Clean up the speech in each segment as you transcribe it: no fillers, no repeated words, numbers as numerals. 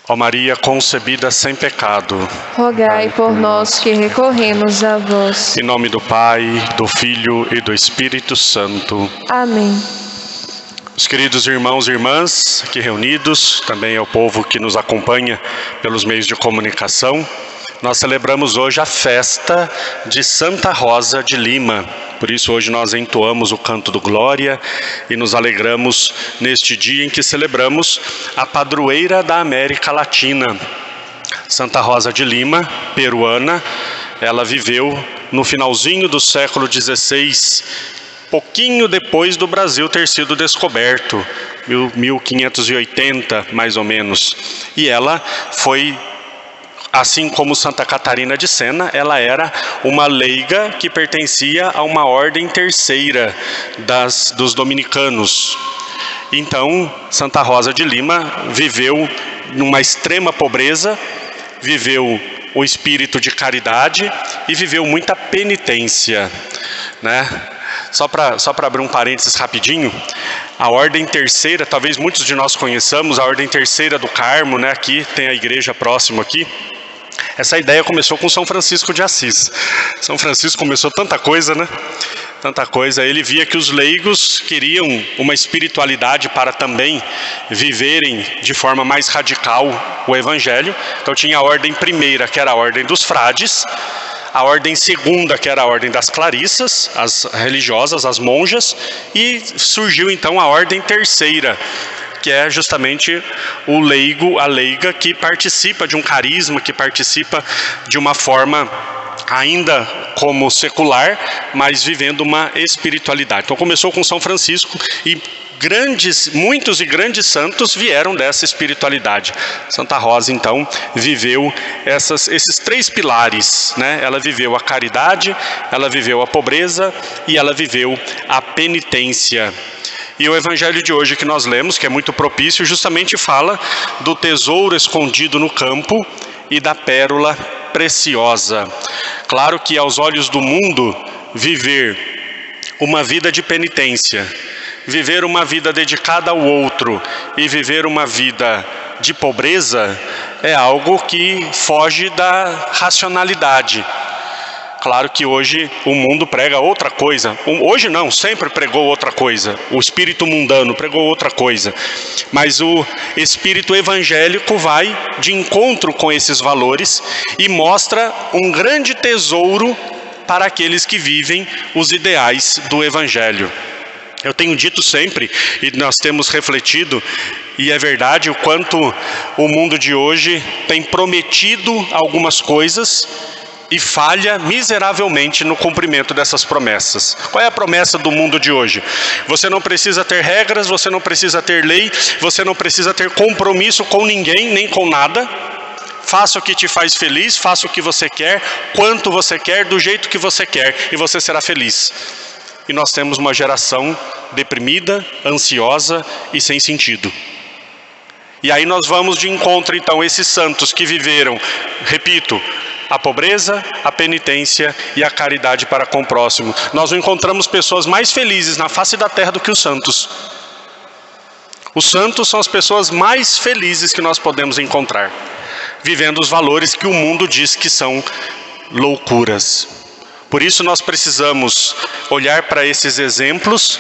Ó Maria concebida sem pecado, rogai por nós que recorremos a vós. em nome do Pai, do Filho e do Espírito Santo. Amém. Os queridos irmãos e irmãs aqui reunidos, também é o povo que nos acompanha pelos meios de comunicação, nós celebramos hoje a festa de Santa Rosa de Lima. Por isso hoje nós entoamos o canto do Glória e nos alegramos neste dia em que celebramos a padroeira da América Latina. Santa Rosa de Lima, peruana, ela viveu no finalzinho do século XVI, pouquinho depois do Brasil ter sido descoberto, 1580 mais ou menos. E ela foi, assim como Santa Catarina de Sena, ela era uma leiga que pertencia a uma ordem terceira dos dominicanos. Então, Santa Rosa de Lima viveu numa extrema pobreza, viveu o espírito de caridade e viveu muita penitência, né? Só para abrir um parênteses rapidinho, a ordem terceira, talvez muitos de nós conheçamos, a ordem terceira do Carmo, né? Aqui tem a igreja próxima aqui. Essa ideia começou com São Francisco de Assis. São Francisco começou tanta coisa, né? Tanta coisa. Ele via que os leigos queriam uma espiritualidade para também viverem de forma mais radical o Evangelho. Então tinha a ordem primeira, que era a ordem dos frades, a ordem segunda, que era a ordem das clarissas, as religiosas, as monjas, e surgiu então a ordem terceira, que é justamente o leigo, a leiga, que participa de um carisma, que participa de uma forma ainda como secular, mas vivendo uma espiritualidade. Então começou com São Francisco e muitos e grandes santos vieram dessa espiritualidade. Santa Rosa, então, viveu esses três pilares, né? Ela viveu a caridade, ela viveu a pobreza e ela viveu a penitência. E o evangelho de hoje que nós lemos, que é muito propício, justamente fala do tesouro escondido no campo e da pérola preciosa. Claro que aos olhos do mundo, viver uma vida de penitência, viver uma vida dedicada ao outro e viver uma vida de pobreza é algo que foge da racionalidade. Claro que hoje o mundo prega outra coisa. Hoje não, sempre pregou outra coisa. O espírito mundano pregou outra coisa. Mas o espírito evangélico vai de encontro com esses valores e mostra um grande tesouro para aqueles que vivem os ideais do evangelho. Eu tenho dito sempre, e nós temos refletido, e é verdade, o quanto o mundo de hoje tem prometido algumas coisas e falha miseravelmente no cumprimento dessas promessas. Qual é a promessa do mundo de hoje? Você não precisa ter regras, você não precisa ter lei, você não precisa ter compromisso com ninguém, nem com nada. Faça o que te faz feliz, faça o que você quer, quanto você quer, do jeito que você quer, e você será feliz. E nós temos uma geração deprimida, ansiosa e sem sentido. E aí nós vamos de encontro, então, a esses santos que viveram, repito, a pobreza, a penitência e a caridade para com o próximo. Nós não encontramos pessoas mais felizes na face da terra do que os santos. Os santos são as pessoas mais felizes que nós podemos encontrar, vivendo os valores que o mundo diz que são loucuras. Por isso nós precisamos olhar para esses exemplos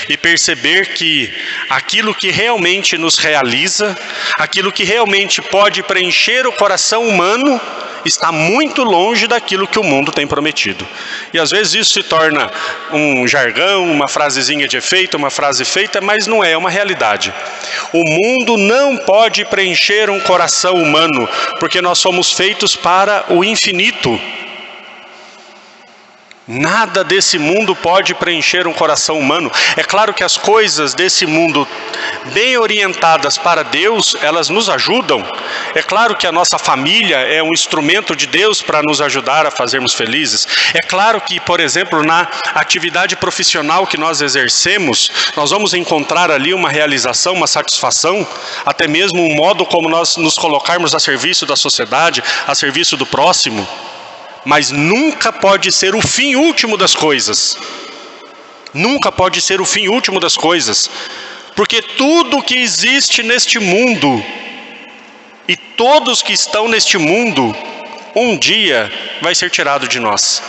e perceber que aquilo que realmente nos realiza, aquilo que realmente pode preencher o coração humano, está muito longe daquilo que o mundo tem prometido. E às vezes isso se torna um jargão, uma frasezinha de efeito, uma frase feita, mas não é uma realidade. O mundo não pode preencher um coração humano, porque nós somos feitos para o infinito. Nada desse mundo pode preencher um coração humano. É claro que as coisas desse mundo, bem orientadas para Deus, elas nos ajudam. É claro que a nossa família é um instrumento de Deus para nos ajudar a fazermos felizes. É claro que, por exemplo, na atividade profissional que nós exercemos, nós vamos encontrar ali uma realização, uma satisfação, até mesmo um modo como nós nos colocarmos a serviço da sociedade, a serviço do próximo. Mas nunca pode ser o fim último das coisas. Nunca pode ser o fim último das coisas. Porque tudo que existe neste mundo E todos que estão neste mundo, um dia vai ser tirado de nós.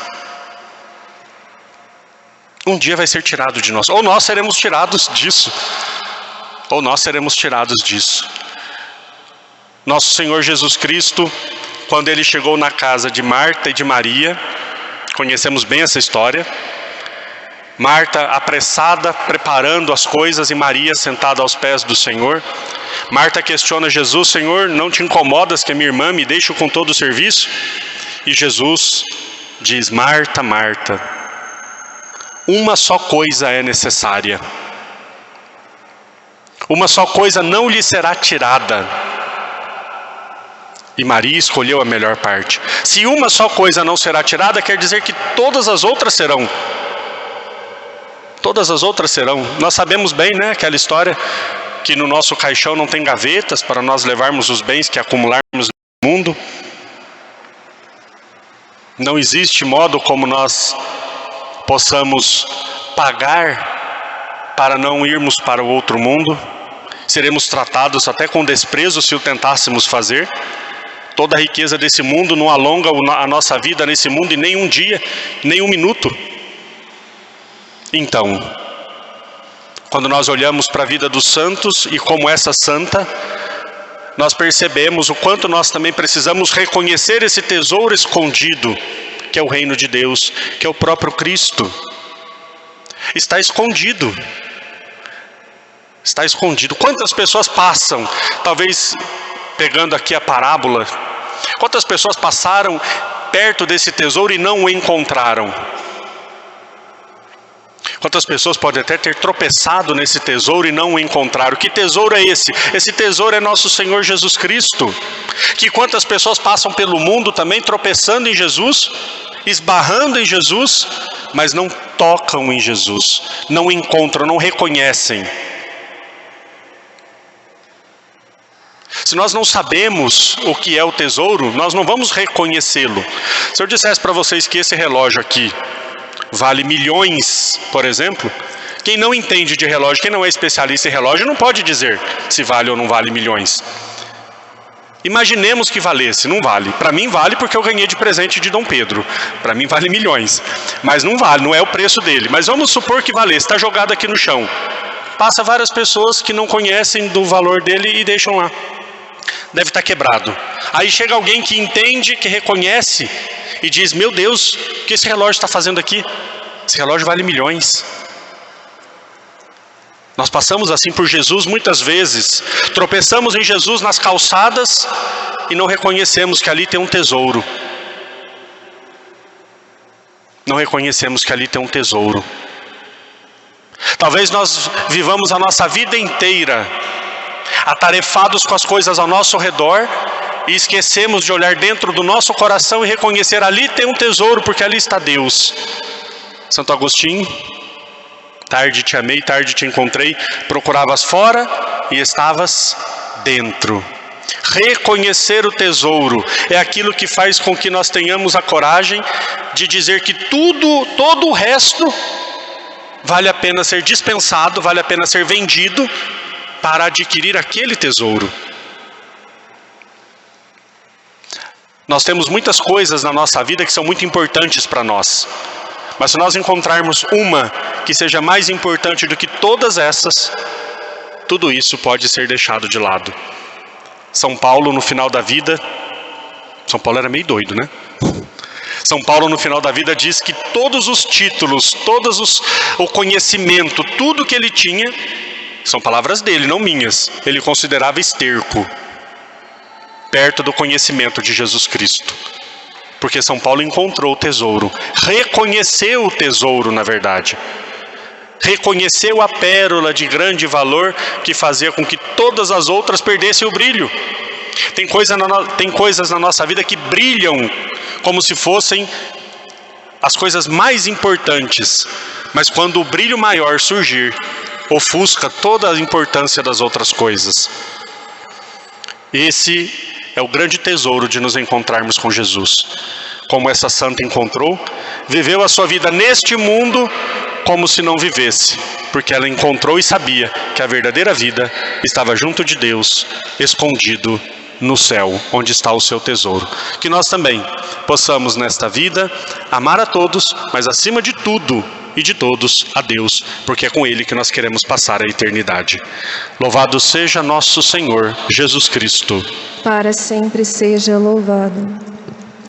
Um dia vai ser tirado de nós. Ou nós seremos tirados disso. Ou nós seremos tirados disso. Nosso Senhor Jesus Cristo, quando Ele chegou na casa de Marta e de Maria, conhecemos bem essa história. Marta apressada, preparando as coisas, e Maria sentada aos pés do Senhor. Marta questiona Jesus: Senhor, não te incomodas que a minha irmã me deixe com todo o serviço? E Jesus diz: Marta, Marta, uma só coisa é necessária. Uma só coisa não lhe será tirada. E Maria escolheu a melhor parte. Se uma só coisa não será tirada, quer dizer que todas as outras serão. Todas as outras serão. Nós sabemos bem, né, aquela história que no nosso caixão não tem gavetas para nós levarmos os bens que acumularmos no mundo. Não existe modo como nós possamos pagar para não irmos para o outro mundo. Seremos tratados até com desprezo se o tentássemos fazer. Toda a riqueza desse mundo não alonga a nossa vida nesse mundo em nenhum dia, nem um minuto. Então, quando nós olhamos para a vida dos santos e como essa santa, nós percebemos o quanto nós também precisamos reconhecer esse tesouro escondido, que é o reino de Deus, que é o próprio Cristo. Está escondido. Está escondido. Quantas pessoas passam, talvez pegando aqui a parábola, quantas pessoas passaram perto desse tesouro e não o encontraram? Quantas pessoas podem até ter tropeçado nesse tesouro e não o encontraram? Que tesouro é esse? Esse tesouro é nosso Senhor Jesus Cristo. Que quantas pessoas passam pelo mundo também tropeçando em Jesus, esbarrando em Jesus, mas não tocam em Jesus, não encontram, não reconhecem. Se nós não sabemos o que é o tesouro, nós não vamos reconhecê-lo. Se eu dissesse para vocês que esse relógio aqui vale milhões, por exemplo, quem não entende de relógio, quem não é especialista em relógio, não pode dizer se vale ou não vale milhões. Imaginemos que valesse, não vale. Para mim vale porque eu ganhei de presente de Dom Pedro. Para mim vale milhões. Mas não vale, não é o preço dele. Mas vamos supor que valesse, está jogado aqui no chão. Passa várias pessoas que não conhecem do valor dele e deixam lá. Deve estar quebrado. Aí chega alguém que entende, que reconhece e diz: meu Deus, o que esse relógio está fazendo aqui? Esse relógio vale milhões. Nós passamos assim por Jesus muitas vezes, tropeçamos em Jesus nas calçadas e não reconhecemos que ali tem um tesouro. Não reconhecemos que ali tem um tesouro. Talvez nós vivamos a nossa vida inteira atarefados com as coisas ao nosso redor e esquecemos de olhar dentro do nosso coração e reconhecer: ali tem um tesouro, porque ali está Deus. Santo Agostinho: tarde te amei, tarde te encontrei, procuravas fora e estavas dentro. Reconhecer o tesouro é aquilo que faz com que nós tenhamos a coragem de dizer que todo o resto vale a pena ser dispensado, vale a pena ser vendido para adquirir aquele tesouro. Nós temos muitas coisas na nossa vida que são muito importantes para nós. Mas se nós encontrarmos uma que seja mais importante do que todas essas, tudo isso pode ser deixado de lado. São Paulo, no final da vida, São Paulo era meio doido, né? São Paulo, no final da vida, diz que todos os títulos, o conhecimento, tudo que ele tinha, são palavras dele, não minhas, ele considerava esterco, perto do conhecimento de Jesus Cristo. Porque São Paulo encontrou o tesouro, reconheceu o tesouro, na verdade. Reconheceu a pérola de grande valor que fazia com que todas as outras perdessem o brilho. Tem coisas na nossa vida que brilham como se fossem as coisas mais importantes, mas quando o brilho maior surgir, ofusca toda a importância das outras coisas. Esse é o grande tesouro de nos encontrarmos com Jesus. Como essa santa encontrou, viveu a sua vida neste mundo como se não vivesse, porque ela encontrou e sabia que a verdadeira vida estava junto de Deus, escondido no céu, onde está o seu tesouro. Que nós também possamos nesta vida amar a todos, mas acima de tudo e de todos a Deus, porque é com Ele que nós queremos passar a eternidade. Louvado seja nosso Senhor Jesus Cristo. Para sempre seja louvado.